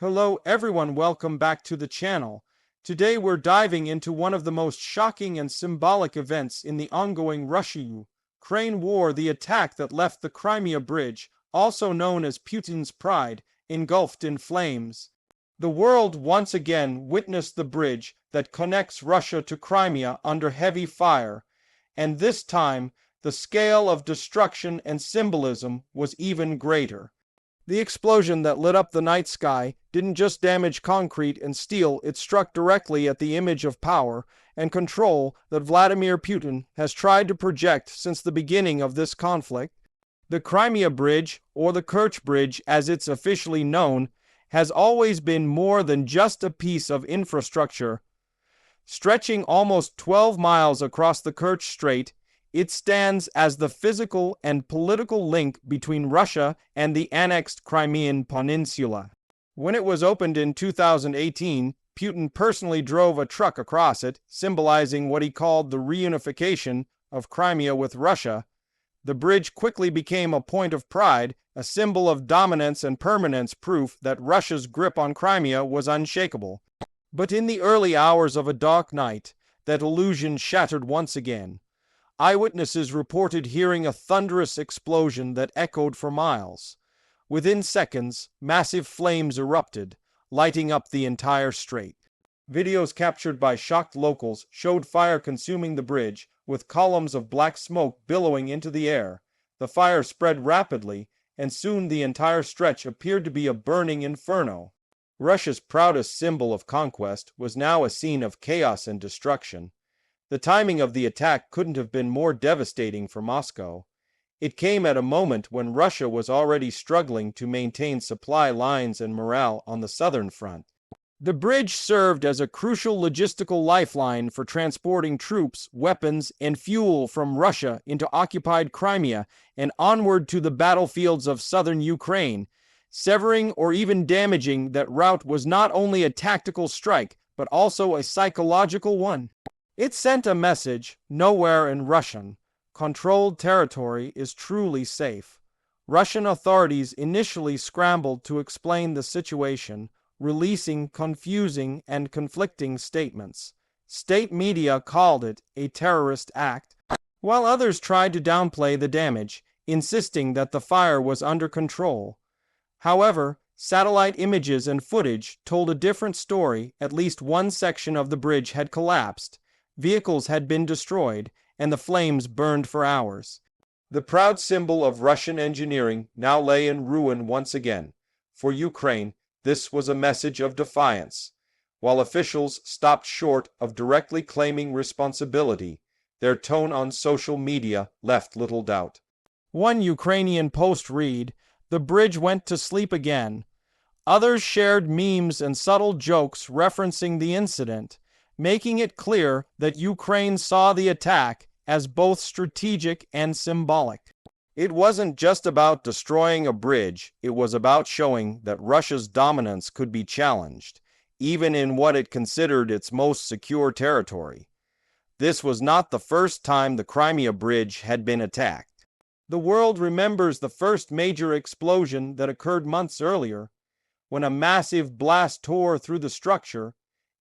Hello everyone, welcome back to the channel. Today we're diving into one of the most shocking and symbolic events in the ongoing Russia-Ukraine war, the attack that left the Crimea Bridge, also known as Putin's Pride, engulfed in flames. The world once again witnessed the bridge that connects Russia to Crimea under heavy fire, and this time the scale of destruction and symbolism was even greater. The explosion that lit up the night sky didn't just damage concrete and steel, it struck directly at the image of power and control that Vladimir Putin has tried to project since the beginning of this conflict. The Crimea Bridge, or the Kerch Bridge as it's officially known, has always been more than just a piece of infrastructure. Stretching almost 12 miles across the Kerch Strait, it stands as the physical and political link between Russia and the annexed Crimean Peninsula. When it was opened in 2018, Putin personally drove a truck across it, symbolizing what he called the reunification of Crimea with Russia. The bridge quickly became a point of pride, a symbol of dominance and permanence, proof that Russia's grip on Crimea was unshakable. But in the early hours of a dark night, that illusion shattered once again. Eyewitnesses reported hearing a thunderous explosion that echoed for miles. Within seconds, massive flames erupted, lighting up the entire strait. Videos captured by shocked locals showed fire consuming the bridge, with columns of black smoke billowing into the air. The fire spread rapidly, and soon the entire stretch appeared to be a burning inferno. Russia's proudest symbol of conquest was now a scene of chaos and destruction. The timing of the attack couldn't have been more devastating for Moscow. It came at a moment when Russia was already struggling to maintain supply lines and morale on the southern front. The bridge served as a crucial logistical lifeline for transporting troops, weapons, and fuel from Russia into occupied Crimea and onward to the battlefields of southern Ukraine. Severing or even damaging that route was not only a tactical strike, but also a psychological one. It sent a message: nowhere in Russian controlled territory is truly safe. Russian authorities initially scrambled to explain the situation, releasing confusing and conflicting statements. State media called it a terrorist act, while others tried to downplay the damage, insisting that the fire was under control. However, satellite images and footage told a different story. At least one section of the bridge had collapsed. Vehicles had been destroyed, and the flames burned for hours. The proud symbol of Russian engineering now lay in ruin once again. For Ukraine, this was a message of defiance. While officials stopped short of directly claiming responsibility, their tone on social media left little doubt. One Ukrainian post read, "The bridge went to sleep again." Others shared memes and subtle jokes referencing the incident, making it clear that Ukraine saw the attack as both strategic and symbolic. It wasn't just about destroying a bridge, it was about showing that Russia's dominance could be challenged, even in what it considered its most secure territory. This was not the first time the Crimea Bridge had been attacked. The world remembers the first major explosion that occurred months earlier, when a massive blast tore through the structure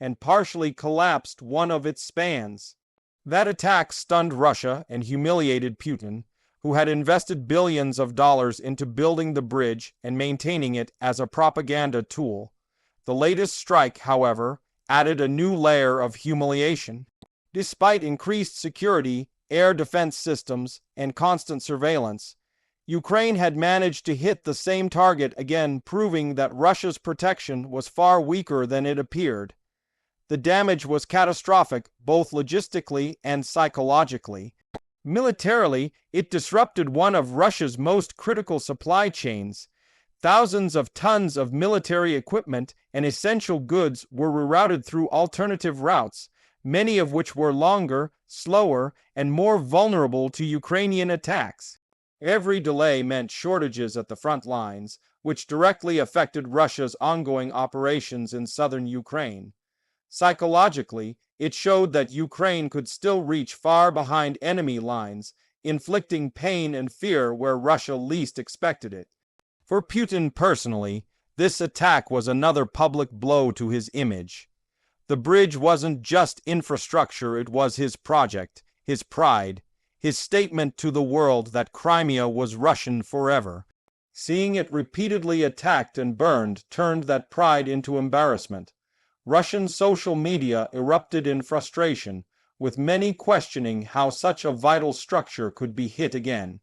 and partially collapsed one of its spans. That attack stunned Russia and humiliated Putin, who had invested billions of dollars into building the bridge and maintaining it as a propaganda tool. The latest strike, however, added a new layer of humiliation. Despite increased security, air defense systems, and constant surveillance, Ukraine had managed to hit the same target again, proving that Russia's protection was far weaker than it appeared. The damage was catastrophic, both logistically and psychologically. Militarily, it disrupted one of Russia's most critical supply chains. Thousands of tons of military equipment and essential goods were rerouted through alternative routes, many of which were longer, slower, and more vulnerable to Ukrainian attacks. Every delay meant shortages at the front lines, which directly affected Russia's ongoing operations in southern Ukraine. Psychologically, it showed that Ukraine could still reach far behind enemy lines, inflicting pain and fear where Russia least expected it. For Putin personally, This attack was another public blow to his image. The bridge wasn't just infrastructure, it was his project, his pride, his statement to the world that Crimea was Russian forever. Seeing it repeatedly attacked and burned turned that pride into embarrassment. Russian social media erupted in frustration, with many questioning how such a vital structure could be hit again.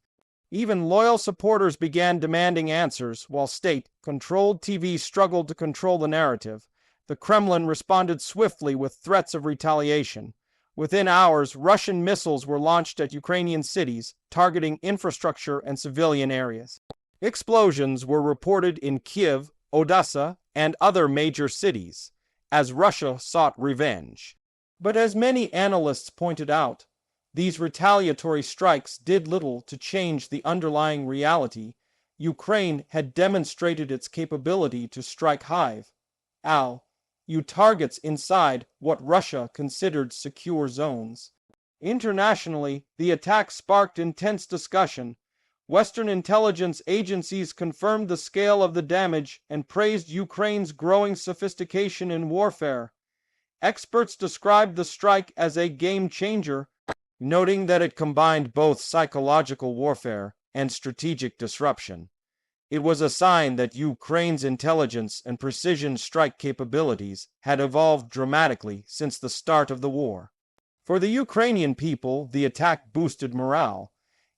Even loyal supporters began demanding answers, while state-controlled TV struggled to control the narrative. The Kremlin responded swiftly with threats of retaliation. Within hours, Russian missiles were launched at Ukrainian cities, targeting infrastructure and civilian areas. Explosions were reported in Kiev, Odessa, and other major cities, as Russia sought revenge. But as many analysts pointed out, these retaliatory strikes did little to change the underlying reality. Ukraine had demonstrated its capability to strike targets inside what Russia considered secure zones. Internationally, the attack sparked intense discussion. Western intelligence agencies confirmed the scale of the damage and praised Ukraine's growing sophistication in warfare. Experts described the strike as a game changer, noting that it combined both psychological warfare and strategic disruption. It was a sign that Ukraine's intelligence and precision strike capabilities had evolved dramatically since the start of the war. For the Ukrainian people, the attack boosted morale.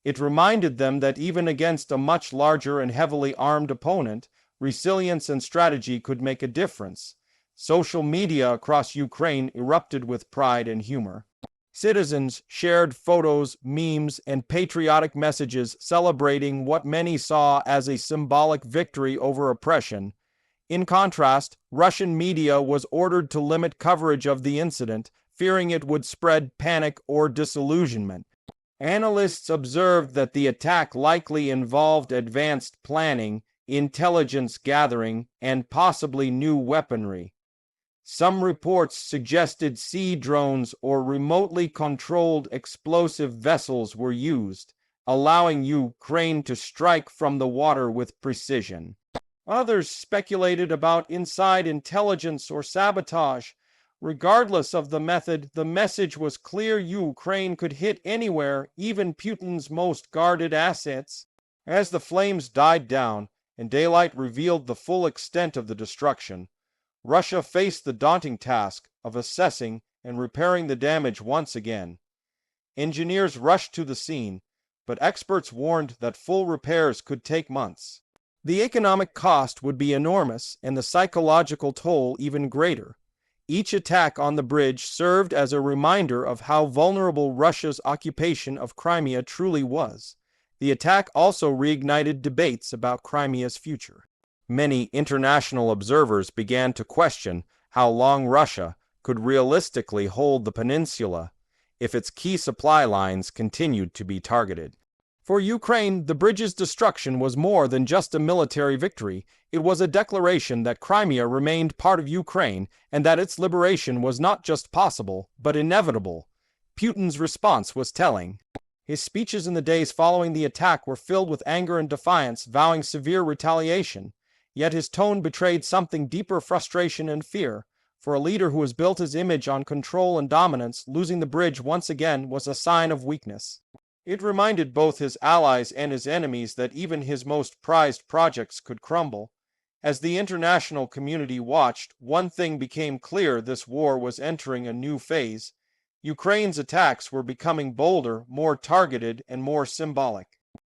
It reminded them that even against a much larger and heavily armed opponent, resilience and strategy could make a difference. Social media across Ukraine erupted with pride and humor. Citizens shared photos, memes, and patriotic messages celebrating what many saw as a symbolic victory over oppression. In contrast, Russian media was ordered to limit coverage of the incident, fearing it would spread panic or disillusionment. Analysts observed that the attack likely involved advanced planning, intelligence gathering, and possibly new weaponry. Some reports suggested sea drones or remotely controlled explosive vessels were used, allowing Ukraine to strike from the water with precision. Others speculated about inside intelligence or sabotage. Regardless of the method, the message was clear: Ukraine could hit anywhere, even Putin's most guarded assets. As the flames died down and daylight revealed the full extent of the destruction, Russia faced the daunting task of assessing and repairing the damage once again. Engineers rushed to the scene, but experts warned that full repairs could take months. The economic cost would be enormous and the psychological toll even greater. Each attack on the bridge served as a reminder of how vulnerable Russia's occupation of Crimea truly was. The attack also reignited debates about Crimea's future. Many international observers began to question how long Russia could realistically hold the peninsula if its key supply lines continued to be targeted. For Ukraine, the bridge's destruction was more than just a military victory. It was a declaration that Crimea remained part of Ukraine and that its liberation was not just possible, but inevitable. Putin's response was telling. His speeches in the days following the attack were filled with anger and defiance, vowing severe retaliation. Yet his tone betrayed something deeper: frustration and fear. For a leader who has built his image on control and dominance, losing the bridge once again was a sign of weakness. It reminded both his allies and his enemies that even his most prized projects could crumble. As the international community watched, one thing became clear: this war was entering a new phase. Ukraine's attacks were becoming bolder, more targeted, and more symbolic.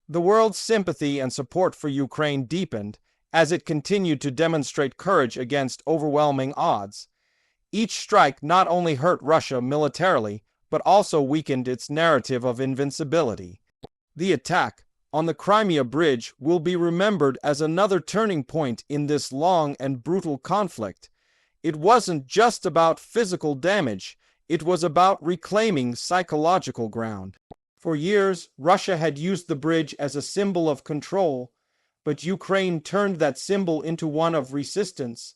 The world's sympathy and support for Ukraine deepened as it continued to demonstrate courage against overwhelming odds. Each strike not only hurt Russia militarily, but also weakened its narrative of invincibility. The attack on the Crimea Bridge will be remembered as another turning point in this long and brutal conflict. It wasn't just about physical damage, it was about reclaiming psychological ground. For years, Russia had used the bridge as a symbol of control, but Ukraine turned that symbol into one of resistance.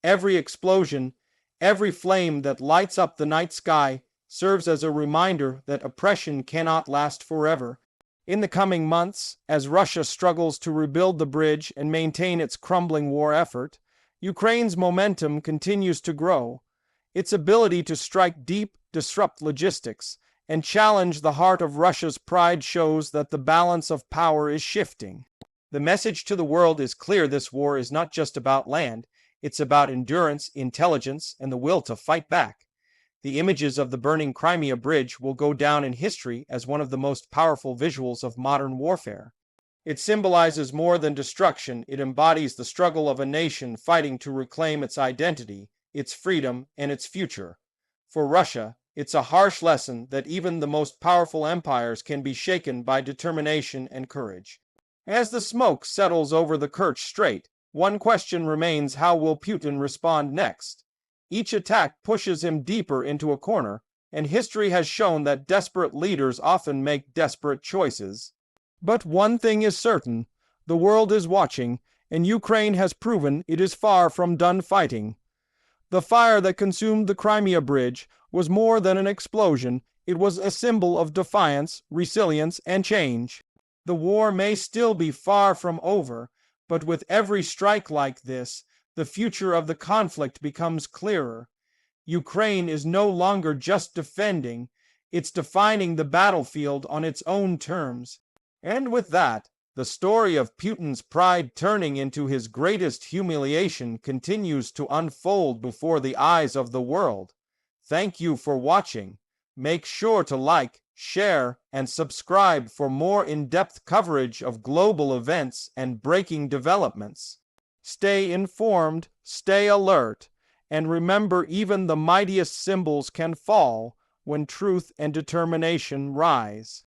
Every explosion, every flame that lights up the night sky serves as a reminder that oppression cannot last forever. In the coming months, as Russia struggles to rebuild the bridge and maintain its crumbling war effort, Ukraine's momentum continues to grow. Its ability to strike deep, disrupt logistics, and challenge the heart of Russia's pride shows that the balance of power is shifting. The message to the world is clear: this war is not just about land, it's about endurance, intelligence, and the will to fight back. The images of the burning Crimea Bridge will go down in history as one of the most powerful visuals of modern warfare. It symbolizes more than destruction; it embodies the struggle of a nation fighting to reclaim its identity, its freedom, and its future. For Russia, it's a harsh lesson that even the most powerful empires can be shaken by determination and courage. As the smoke settles over the Kerch Strait, one question remains: how will Putin respond next? Each attack pushes him deeper into a corner, and history has shown that desperate leaders often make desperate choices. But one thing is certain: the world is watching, and Ukraine has proven it is far from done fighting. The fire that consumed the Crimea Bridge was more than an explosion; it was a symbol of defiance, resilience, and change. The war may still be far from over, but with every strike like this, the future of the conflict becomes clearer. Ukraine is no longer just defending, it's defining the battlefield on its own terms. And with that, the story of Putin's pride turning into his greatest humiliation continues to unfold before the eyes of the world. Thank you for watching. Make sure to like, share, and subscribe for more in-depth coverage of global events and breaking developments. Stay informed, stay alert, and remember, even the mightiest symbols can fall when truth and determination rise.